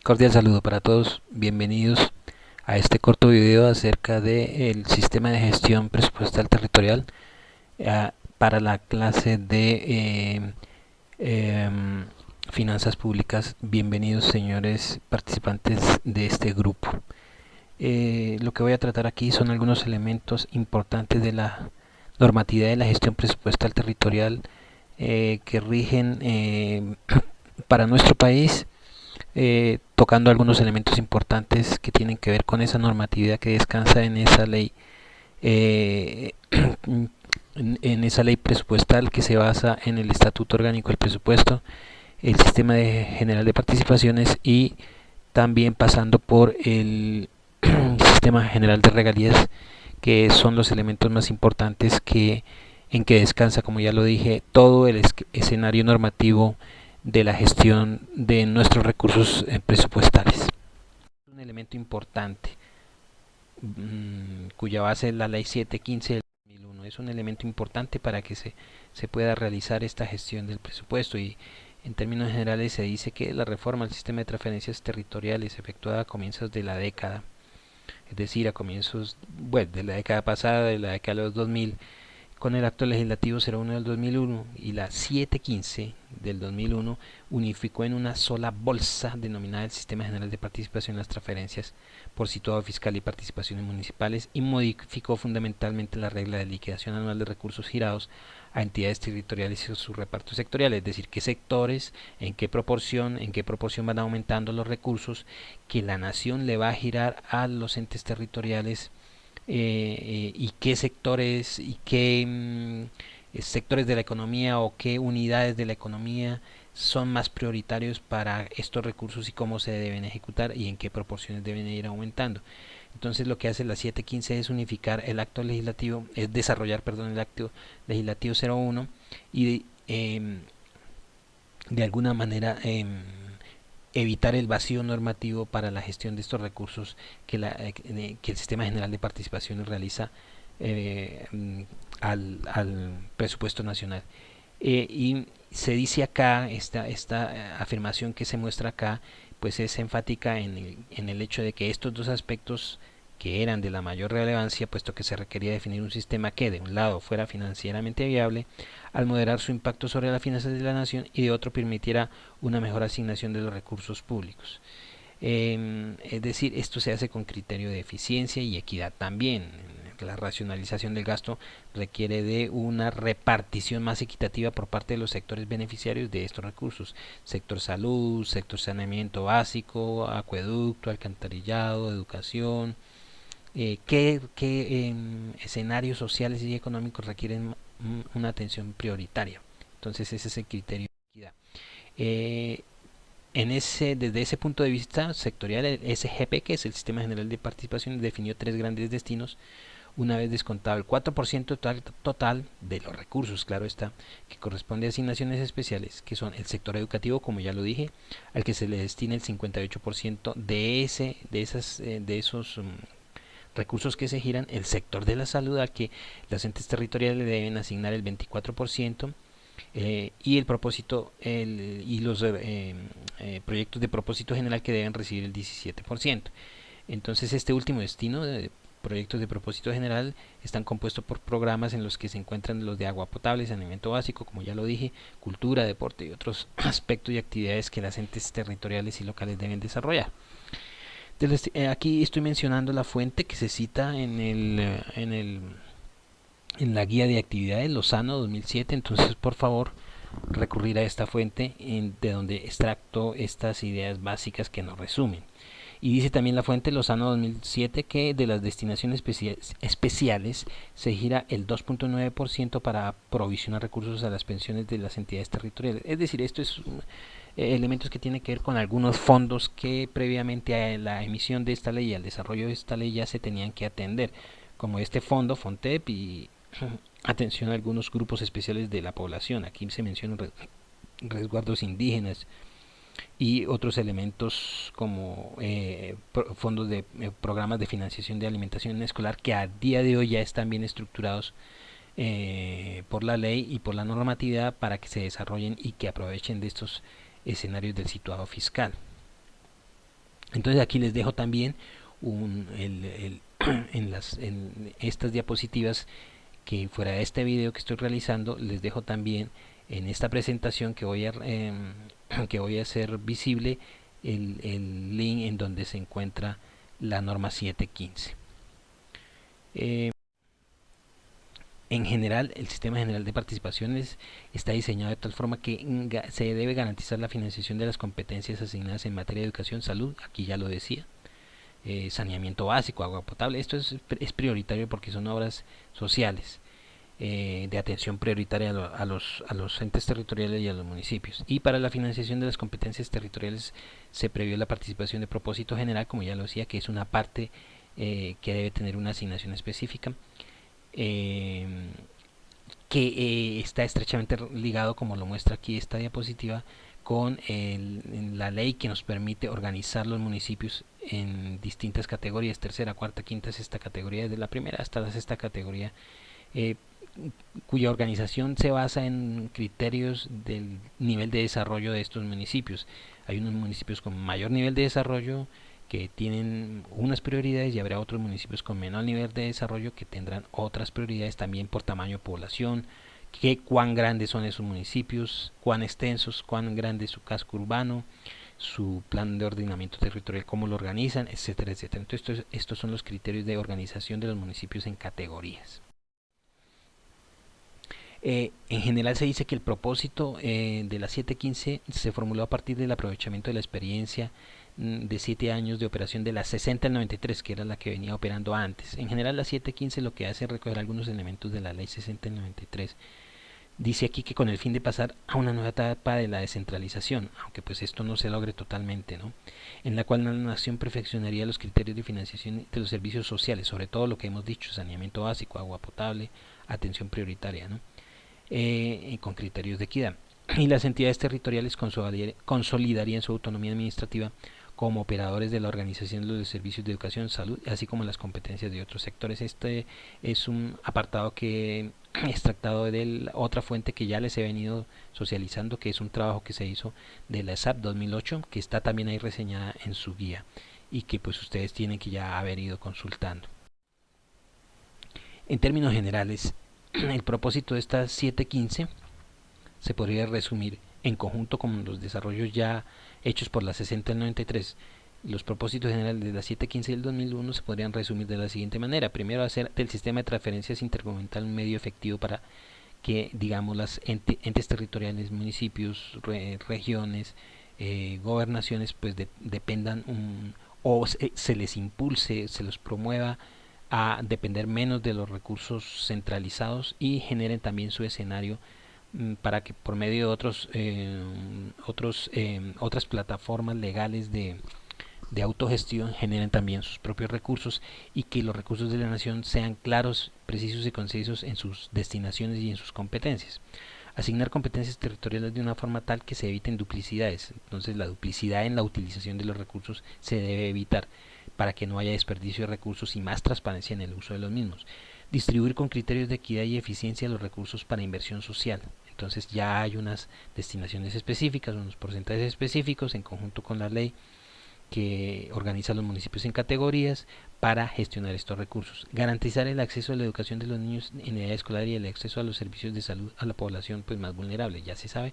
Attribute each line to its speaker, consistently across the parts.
Speaker 1: Cordial saludo para todos, bienvenidos a este corto video acerca del sistema de gestión presupuestal territorial para la clase de finanzas públicas. Bienvenidos señores participantes de este grupo. Lo que voy a tratar aquí son algunos elementos importantes de la normatividad de la gestión presupuestal territorial que rigen para nuestro país, tocando algunos elementos importantes que tienen que ver con esa normatividad que descansa en esa ley, eh, en esa ley presupuestal que se basa en el Estatuto Orgánico del Presupuesto, el Sistema General de Participaciones y también pasando por el Sistema General de Regalías, que son los elementos más importantes en que descansa, como ya lo dije, todo el escenario normativo de la gestión de nuestros recursos presupuestales. Un elemento importante, cuya base es la ley 715 del 2001. Es un elemento importante para que se pueda realizar esta gestión del presupuesto, y en términos generales se dice que la reforma al sistema de transferencias territoriales efectuada a comienzos de la década, es decir, a comienzos de la década pasada, de la década de los 2000, con el acto legislativo 01 del 2001 y la 715 del 2001, unificó en una sola bolsa denominada el Sistema General de Participación en las Transferencias por situado fiscal y participaciones municipales, y modificó fundamentalmente la regla de liquidación anual de recursos girados a entidades territoriales y su reparto sectorial, es decir, qué sectores, en qué proporción van aumentando los recursos que la nación le va a girar a los entes territoriales, y qué sectores y qué sectores de la economía o qué unidades de la economía son más prioritarios para estos recursos y cómo se deben ejecutar y en qué proporciones deben ir aumentando. Entonces lo que hace la 715 es unificar el acto legislativo, es desarrollar, perdón, el acto legislativo 01 y de alguna manera evitar el vacío normativo para la gestión de estos recursos que el Sistema General de Participaciones realiza eh, al presupuesto nacional. Y se dice acá, esta afirmación que se muestra acá, pues es enfática en el hecho de que estos dos aspectos que eran de la mayor relevancia, puesto que se requería definir un sistema que de un lado fuera financieramente viable al moderar su impacto sobre las finanzas de la nación, y de otro permitiera una mejor asignación de los recursos públicos. Es decir, esto se hace con criterio de eficiencia y equidad también. La racionalización del gasto requiere de una repartición más equitativa por parte de los sectores beneficiarios de estos recursos: sector salud, sector saneamiento básico, acueducto, alcantarillado, educación. ¿Qué escenarios sociales y económicos requieren una atención prioritaria? Entonces ese es el criterio de equidad. Eh, Desde ese punto de vista sectorial, el SGP, que es el Sistema General de Participación, definió tres grandes destinos, una vez descontado el 4% total de los recursos, claro está, que corresponde a asignaciones especiales, que son el sector educativo, como ya lo dije, al que se le destina el 58% de esos recursos que se giran; el sector de la salud, al que los entes territoriales le deben asignar el 24%, y el propósito y los proyectos de propósito general, que deben recibir el 17%. Entonces este último destino de proyectos de propósito general están compuestos por programas en los que se encuentran los de agua potable, saneamiento básico, como ya lo dije, cultura, deporte y otros aspectos y actividades que las entes territoriales y locales deben desarrollar. Aquí estoy mencionando la fuente que se cita en la guía de actividades Lozano 2007. Entonces, por favor, recurrir a esta fuente de donde extracto estas ideas básicas que nos resumen. Y dice también la fuente Lozano 2007 que de las destinaciones especiales se gira el 2.9% para provisionar recursos a las pensiones de las entidades territoriales. Es decir, esto es elementos que tienen que ver con algunos fondos que previamente a la emisión de esta ley y al desarrollo de esta ley ya se tenían que atender, como este fondo FONTEP y atención a algunos grupos especiales de la población. Aquí se mencionan resguardos indígenas y otros elementos como fondos de programas de financiación de alimentación escolar, que a día de hoy ya están bien estructurados por la ley y por la normatividad para que se desarrollen y que aprovechen de estos escenarios del situado fiscal. Entonces aquí les dejo también en estas diapositivas, que fuera de este video que estoy realizando, les dejo también en esta presentación que voy a hacer visible el link en donde se encuentra la norma 715. En general, el sistema general de participaciones está diseñado de tal forma que se debe garantizar la financiación de las competencias asignadas en materia de educación, salud, aquí ya lo decía, saneamiento básico, agua potable. Esto es prioritario porque son obras sociales, de atención prioritaria a los entes territoriales y a los municipios. Y para la financiación de las competencias territoriales se previó la participación de propósito general, como ya lo decía, que es una parte que debe tener una asignación específica, eh, que está estrechamente ligado, como lo muestra aquí esta diapositiva, con la ley que nos permite organizar los municipios en distintas categorías: tercera, cuarta, quinta, sexta categoría, desde la primera hasta la sexta categoría, eh, cuya organización se basa en criterios del nivel de desarrollo de estos municipios. Hay unos municipios con mayor nivel de desarrollo que tienen unas prioridades, y habrá otros municipios con menor nivel de desarrollo que tendrán otras prioridades, también por tamaño de población, cuán grandes son esos municipios, cuán extensos, cuán grande es su casco urbano, su plan de ordenamiento territorial, cómo lo organizan, etcétera, etcétera. Entonces estos son los criterios de organización de los municipios en categorías. En general se dice que el propósito de la 715 se formuló a partir del aprovechamiento de la experiencia de 7 años de operación de la 60 al 93, que era la que venía operando antes. En general la 715 lo que hace es recoger algunos elementos de la ley 60 al 93. Dice aquí que con el fin de pasar a una nueva etapa de la descentralización, aunque pues esto no se logre totalmente, ¿no?, en la cual la nación perfeccionaría los criterios de financiación de los servicios sociales, sobre todo lo que hemos dicho: saneamiento básico, agua potable, atención prioritaria, ¿no?, con criterios de equidad. Y las entidades territoriales consolidarían su autonomía administrativa como operadores de la organización de los servicios de educación, salud, así como las competencias de otros sectores. Este es un apartado que he extractado de otra fuente que ya les he venido socializando, que es un trabajo que se hizo de la ESAP 2008, que está también ahí reseñada en su guía y que pues ustedes tienen que ya haber ido consultando. En términos generales, el propósito de esta 715 se podría resumir, en conjunto con los desarrollos ya hechos por la 60 al 93. Los propósitos generales de la 715 y el 2001 se podrían resumir de la siguiente manera: primero, hacer del sistema de transferencias intergubernamental un medio efectivo para que, digamos, las entes territoriales, municipios, regiones, gobernaciones, pues dependan o se les impulse, se los promueva a depender menos de los recursos centralizados, y generen también su escenario para que por medio de otras plataformas legales de autogestión generen también sus propios recursos, y que los recursos de la nación sean claros, precisos y concisos en sus destinaciones y en sus competencias. Asignar competencias territoriales de una forma tal que se eviten duplicidades. Entonces la duplicidad en la utilización de los recursos se debe evitar para que no haya desperdicio de recursos y más transparencia en el uso de los mismos. Distribuir con criterios de equidad y eficiencia los recursos para inversión social. Entonces ya hay unas destinaciones específicas, unos porcentajes específicos en conjunto con la ley que organiza a los municipios en categorías para gestionar estos recursos. Garantizar el acceso a la educación de los niños en edad escolar y el acceso a los servicios de salud a la población pues más vulnerable. Ya se sabe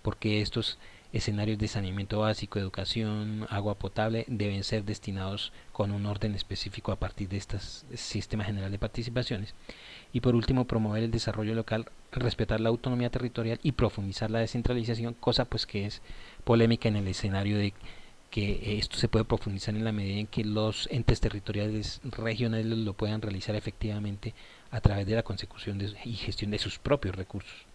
Speaker 1: porque estos escenarios de saneamiento básico, educación, agua potable deben ser destinados con un orden específico a partir de este sistema general de participaciones. Y por último, promover el desarrollo local, respetar la autonomía territorial y profundizar la descentralización, cosa pues que es polémica en el escenario de que esto se puede profundizar en la medida en que los entes territoriales regionales lo puedan realizar efectivamente a través de la consecución y gestión de sus propios recursos.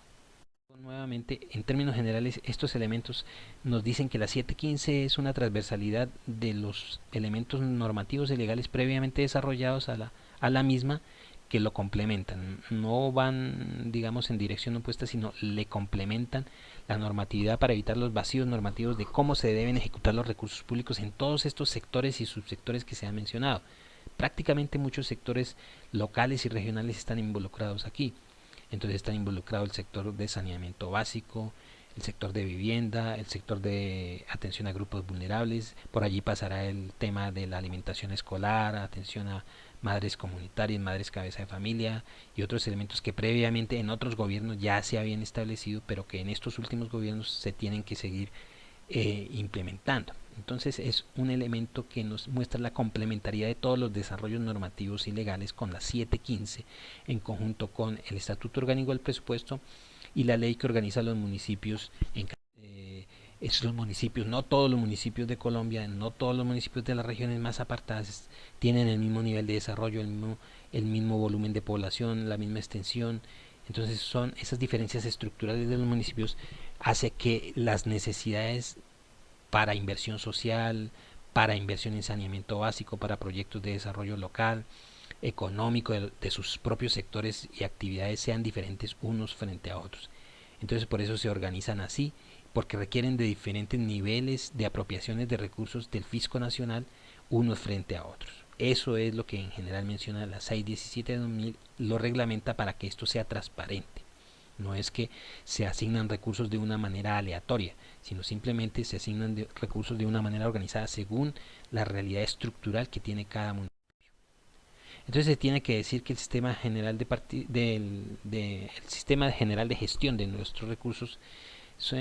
Speaker 1: Nuevamente, en términos generales, estos elementos nos dicen que la 715 es una transversalidad de los elementos normativos y legales previamente desarrollados a la misma, que lo complementan. No van, digamos, en dirección opuesta, sino le complementan la normatividad para evitar los vacíos normativos de cómo se deben ejecutar los recursos públicos en todos estos sectores y subsectores que se han mencionado. Prácticamente muchos sectores locales y regionales están involucrados aquí. Entonces está involucrado el sector de saneamiento básico, el sector de vivienda, el sector de atención a grupos vulnerables. Por allí pasará el tema de la alimentación escolar, atención a madres comunitarias, madres cabeza de familia y otros elementos que previamente en otros gobiernos ya se habían establecido, pero que en estos últimos gobiernos se tienen que seguir implementando. Entonces es un elemento que nos muestra la complementariedad de todos los desarrollos normativos y legales con la 715 en conjunto con el Estatuto Orgánico del Presupuesto y la ley que organiza los municipios en estos municipios, no todos los municipios de Colombia, no todos los municipios de las regiones más apartadas tienen el mismo nivel de desarrollo, el mismo volumen de población, la misma extensión. Entonces son esas diferencias estructurales de los municipios hace que las necesidades para inversión social, para inversión en saneamiento básico, para proyectos de desarrollo local, económico de sus propios sectores y actividades sean diferentes unos frente a otros. Entonces por eso se organizan así, porque requieren de diferentes niveles de apropiaciones de recursos del fisco nacional unos frente a otros. Eso es lo que en general menciona la 617 de 2000, lo reglamenta para que esto sea transparente. No es que se asignan recursos de una manera aleatoria, sino simplemente se asignan recursos de una manera organizada según la realidad estructural que tiene cada municipio. Entonces se tiene que decir que el sistema general el sistema general de gestión de nuestros recursos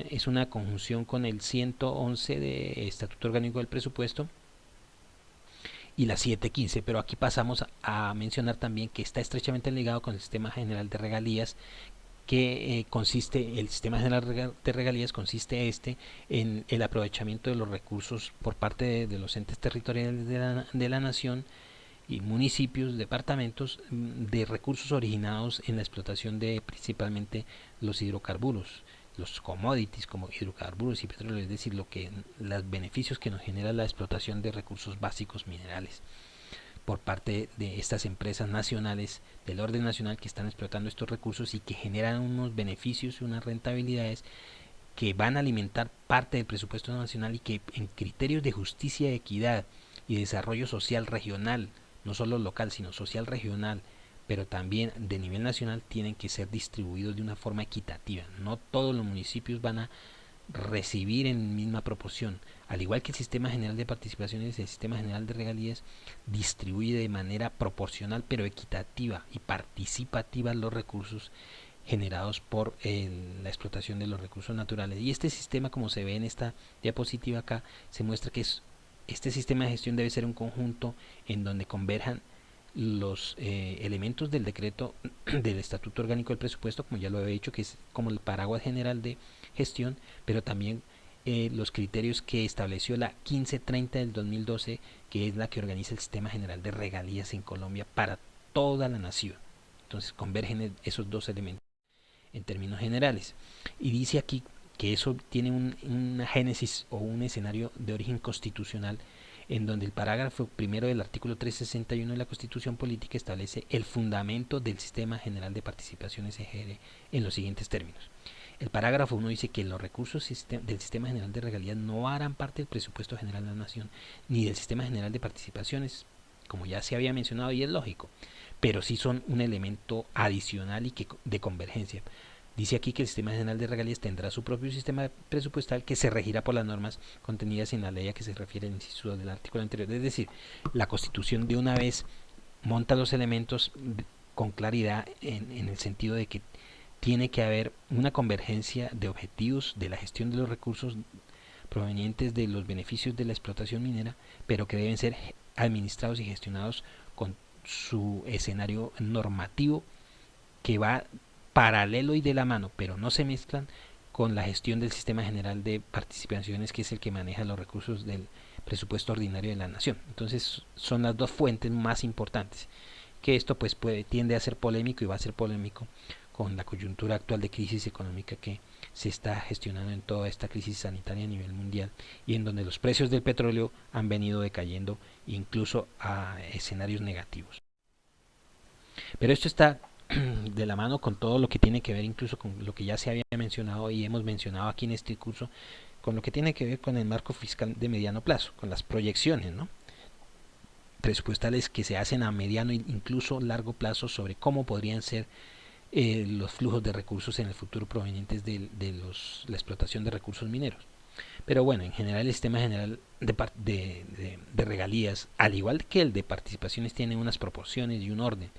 Speaker 1: es una conjunción con el 111 de Estatuto Orgánico del Presupuesto y la 715, pero aquí pasamos a mencionar también que está estrechamente ligado con el sistema general de regalías, que el sistema general de regalías consiste en el aprovechamiento de los recursos por parte de los entes territoriales de la nación y municipios, departamentos, de recursos originados en la explotación de principalmente los hidrocarburos, los commodities como hidrocarburos y petróleo, es decir, los beneficios que nos genera la explotación de recursos básicos minerales por parte de estas empresas nacionales del orden nacional que están explotando estos recursos y que generan unos beneficios y unas rentabilidades que van a alimentar parte del presupuesto nacional y que en criterios de justicia, equidad y desarrollo social regional, no solo local sino social regional, pero también de nivel nacional, tienen que ser distribuidos de una forma equitativa. No todos los municipios van a recibir en misma proporción. Al igual que el sistema general de participaciones, el sistema general de regalías distribuye de manera proporcional pero equitativa y participativa los recursos generados por la explotación de los recursos naturales. Y este sistema, como se ve en esta diapositiva acá, se muestra que este sistema de gestión debe ser un conjunto en donde converjan los elementos del decreto del Estatuto Orgánico del Presupuesto, como ya lo había dicho, que es como el paraguas general de gestión, pero también los criterios que estableció la 1530 del 2012, que es la que organiza el sistema general de regalías en Colombia para toda la nación. Entonces convergen esos dos elementos en términos generales. Y dice aquí que eso tiene una génesis o un escenario de origen constitucional, en donde el parágrafo primero del artículo 361 de la Constitución Política establece el fundamento del Sistema General de Participaciones EGR en los siguientes términos. El parágrafo 1 dice que los recursos del Sistema General de Regalías no harán parte del presupuesto general de la Nación ni del Sistema General de Participaciones, como ya se había mencionado, y es lógico, pero sí son un elemento adicional y de convergencia. Dice aquí que el Sistema General de Regalías tendrá su propio sistema presupuestal que se regirá por las normas contenidas en la ley a que se refiere el inciso del artículo anterior. Es decir, la Constitución de una vez monta los elementos con claridad en el sentido de que tiene que haber una convergencia de objetivos de la gestión de los recursos provenientes de los beneficios de la explotación minera, pero que deben ser administrados y gestionados con su escenario normativo que va paralelo y de la mano, pero no se mezclan con la gestión del Sistema General de Participaciones, que es el que maneja los recursos del presupuesto ordinario de la nación. Entonces son las dos fuentes más importantes, que esto pues tiende a ser polémico y va a ser polémico con la coyuntura actual de crisis económica que se está gestionando en toda esta crisis sanitaria a nivel mundial y en donde los precios del petróleo han venido decayendo incluso a escenarios negativos. Pero esto está de la mano con todo lo que tiene que ver incluso con lo que ya se había mencionado y hemos mencionado aquí en este curso, con lo que tiene que ver con el marco fiscal de mediano plazo, con las proyecciones, ¿no?, presupuestales que se hacen a mediano e incluso largo plazo sobre cómo podrían ser los flujos de recursos en el futuro provenientes de la explotación de recursos mineros. Pero bueno, en general el sistema general de regalías, al igual que el de participaciones, tiene unas proporciones y un orden,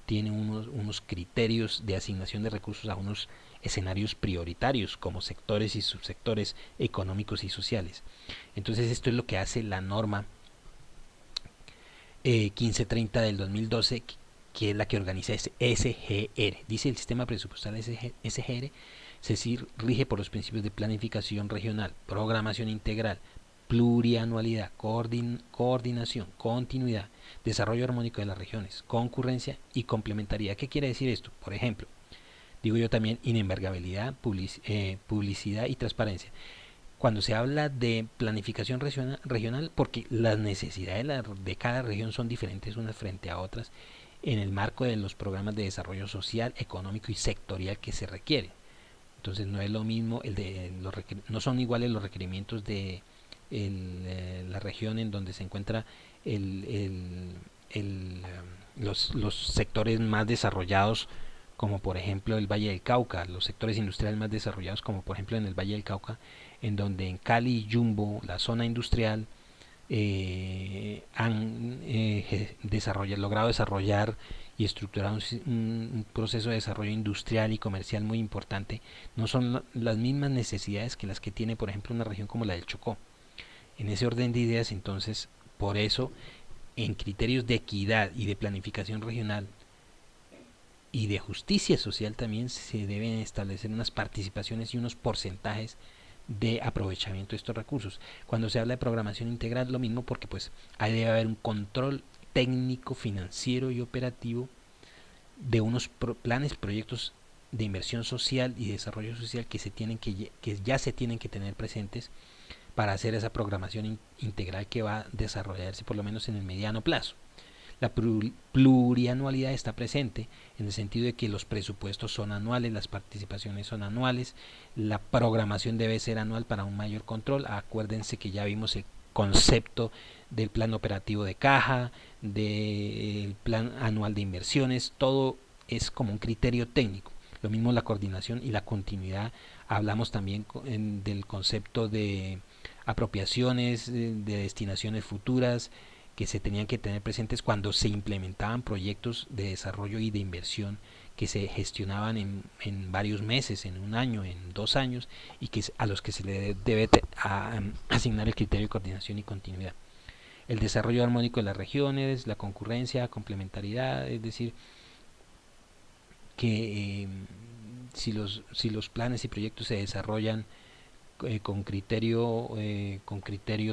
Speaker 1: tiene unos criterios de asignación de recursos a unos escenarios prioritarios como sectores y subsectores económicos y sociales. Entonces esto es lo que hace la norma 1530 del 2012, que es la que organiza SGR. Dice: el sistema presupuestal SGR se rige por los principios de planificación regional, programación integral, plurianualidad, coordinación, continuidad, desarrollo armónico de las regiones, concurrencia y complementariedad. ¿Qué quiere decir esto? Por ejemplo, digo yo también, inembargabilidad, publicidad y transparencia. Cuando se habla de planificación regional, porque las necesidades de cada región son diferentes unas frente a otras, en el marco de los programas de desarrollo social, económico y sectorial que se requieren. Entonces no es lo mismo, no son iguales los requerimientos de la región en donde se encuentra los sectores más desarrollados, como por ejemplo el Valle del Cauca, los sectores industriales más desarrollados, como por ejemplo en el Valle del Cauca, en donde en Cali y Jumbo, la zona industrial, han logrado desarrollar y estructurar un proceso de desarrollo industrial y comercial muy importante. No son las mismas necesidades que las que tiene, por ejemplo, una región como la del Chocó. En ese orden de ideas, entonces, por eso, en criterios de equidad y de planificación regional y de justicia social, también se deben establecer unas participaciones y unos porcentajes de aprovechamiento de estos recursos. Cuando se habla de programación integral, lo mismo, porque pues ahí debe haber un control técnico, financiero y operativo de unos planes, proyectos de inversión social y desarrollo social que ya se tienen que tener presentes para hacer esa programación integral que va a desarrollarse por lo menos en el mediano plazo. La plurianualidad está presente en el sentido de que los presupuestos son anuales, las participaciones son anuales, la programación debe ser anual para un mayor control. Acuérdense que ya vimos el concepto del plan operativo de caja, del plan anual de inversiones, todo es como un criterio técnico. Lo mismo la coordinación y la continuidad. Hablamos también del concepto de apropiaciones, de destinaciones futuras, que se tenían que tener presentes cuando se implementaban proyectos de desarrollo y de inversión que se gestionaban en varios meses, en un año, en 2 años, y a los que se le debe asignar el criterio de coordinación y continuidad. El desarrollo armónico de las regiones, la concurrencia, complementariedad, es decir, que si los planes y proyectos se desarrollan con criterio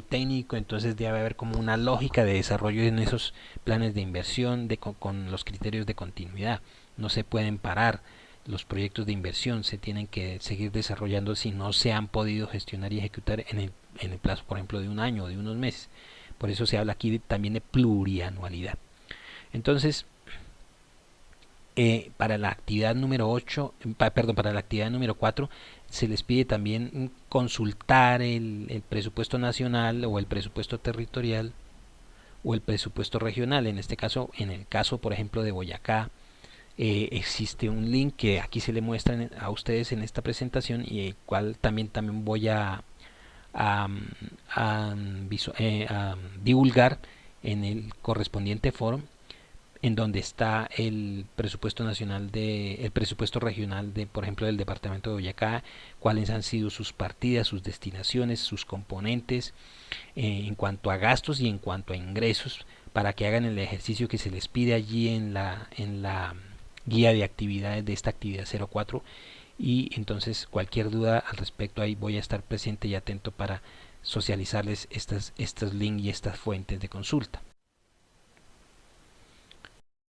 Speaker 1: técnico, entonces debe haber como una lógica de desarrollo en esos planes de inversión con los criterios de continuidad. No se pueden parar los proyectos de inversión, se tienen que seguir desarrollando si no se han podido gestionar y ejecutar en el plazo, por ejemplo, de un año o de unos meses. Por eso se habla aquí también de plurianualidad. Entonces, para la actividad número 8, para la actividad número 4, se les pide también consultar el presupuesto nacional o el presupuesto territorial o el presupuesto regional. En este caso, en el caso por ejemplo de Boyacá, existe un link que aquí se le muestra a ustedes en esta presentación, y el cual también voy a divulgar en el correspondiente foro, en donde está el presupuesto nacional, el presupuesto regional de, por ejemplo, del departamento de Boyacá, cuáles han sido sus partidas, sus destinaciones, sus componentes, en cuanto a gastos y en cuanto a ingresos, para que hagan el ejercicio que se les pide allí en la guía de actividades de esta actividad 04. Y entonces cualquier duda al respecto, ahí voy a estar presente y atento para socializarles estos links y estas fuentes de consulta.